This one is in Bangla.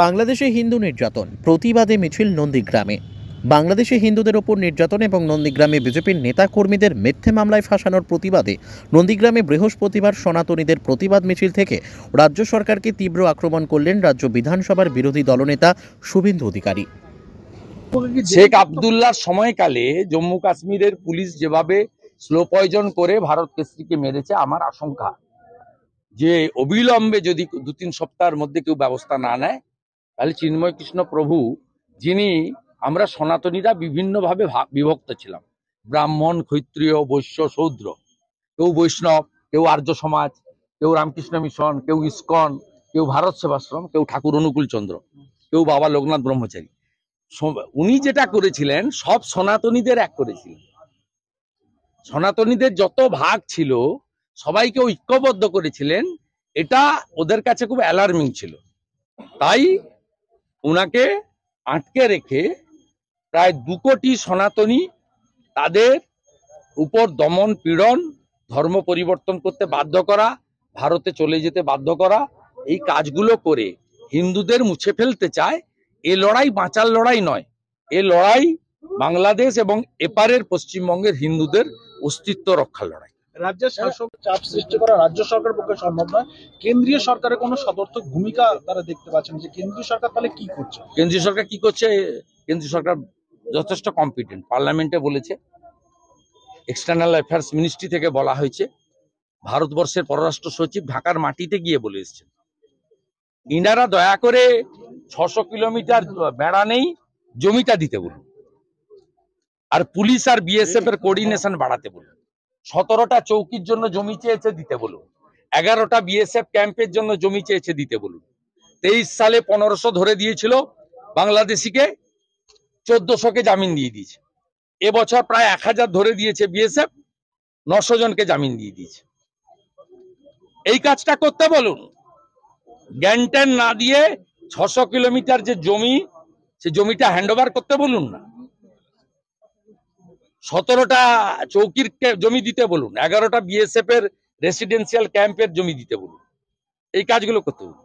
বাংলাদেশে হিন্দু নির্যাতন প্রতিবাদে মিছিল নন্দীগ্রামে। বাংলাদেশে হিন্দুদের ওপর নির্যাতন এবং নন্দীগ্রামে বিজেপির নেতা কর্মীদের মিথ্যে মামলায় ফাঁসানোর প্রতিবাদে নন্দীগ্রামে বৃহস্পতিবার সনাতনীদের প্রতিবাদ মিছিল থেকে রাজ্য সরকারকে তীব্র আক্রমণ করলেন রাজ্য বিধানসভার বিরোধী দলনেতা শুভেন্দু অধিকারী। শেখ আব্দুল্লাহর সময়কালে জম্মু কাশ্মীরের পুলিশ যেভাবে স্লো পয়জন করে ভারত কেশরীকে মেরেছে, আমার আশঙ্কা যে অবিলম্বে যদি 2-3 সপ্তাহের মধ্যে কেউ ব্যবস্থা না নেয়, তাহলে চিন্ময় কৃষ্ণ প্রভু, যিনি আমরা সনাতনীরা বিভিন্নভাবে বিভক্ত ছিলাম, ব্রাহ্মণ, ক্ষত্রিয়, বৈশ্য, শূদ্র, কেউ বৈষ্ণব, কেউ আর্য সমাজ, কেউ রামকৃষ্ণ মিশন, কেউ ইস্কন, কেউ ভারত সেবাশ্রম, কেউ ঠাকুর অনুকূল চন্দ্র, কেউ বাবা লোকনাথ ব্রহ্মচারী। উনি যেটা করেছিলেন সব সনাতনীদের এক করেছিলেন। সনাতনীদের যত ভাগ ছিল সবাইকে ঐক্যবদ্ধ করেছিলেন। এটা ওদের কাছে খুব অ্যালার্মিং ছিল। তাই উনাকে আটকে রেখে প্রায় 2 কোটি সনাতনী, তাদের উপর দমন পীড়ন, ধর্ম পরিবর্তন করতে বাধ্য করা, ভারতে চলে যেতে বাধ্য করা, এই কাজগুলো করে হিন্দুদের মুছে ফেলতে চায়। এ লড়াই বাঁচার লড়াই নয়, এ লড়াই বাংলাদেশ এবং এপারের পশ্চিমবঙ্গের হিন্দুদের অস্তিত্ব রক্ষার লড়াই। রাজ্যের শাসক চাপ সৃষ্টি করা রাজ্য সরকারের পক্ষে সম্ভব নয়। কেন্দ্রীয় সরকারের কোনো সদর্থক ভূমিকা তারা দেখতে পাচ্ছেন যে কেন্দ্রীয় সরকার তাহলে কি করছে? কেন্দ্রীয় সরকার কি করছে? কেন্দ্রীয় সরকার যথেষ্ট কম্পিটেন্ট। পার্লামেন্টে বলেছে, এক্সটার্নাল অ্যাফেয়ার্স মিনিস্ট্রি থেকে বলা হয়েছে, ভারতবর্ষের পররাষ্ট্র সচিব ঢাকার মাটিতে গিয়ে বলে এসেছেন, ইনারা দয়া করে 600 কিলোমিটার বেড়া নেই, জমিটা দিতে বলুন, আর পুলিশ আর বিএসএফ এর কোঅর্ডিনেশন বাড়াতে বলুন। 17টা চৌকির জন্য জমি চেয়েছে, দিতে বলুন। 11টা বিএসএফ ক্যাম্পের জন্য জমি চেয়েছে, দিতে বলুন। 23 সালে 1500 ধরে দিয়েছিল বাংলাদেশিকে, 1400কে জামিন দিয়ে দিয়েছে। এবছর প্রায় 1000 ধরে দিয়েছে বিএসএফ, 900 জনকে জামিন দিয়ে দিয়েছে। এই কাজটা করতে বলুন। জ্ঞান না দিয়ে 600 কিলোমিটার যে জমি, সে জমিটা হ্যান্ডওভার করতে বলুন না। 17টা চৌকির জমি দিতে বলুন, 11টা বিএসএফ এর রেসিডেন্সিয়াল ক্যাম্পের জমি দিতে বলুন। এই কাজগুলো করতে বলুন।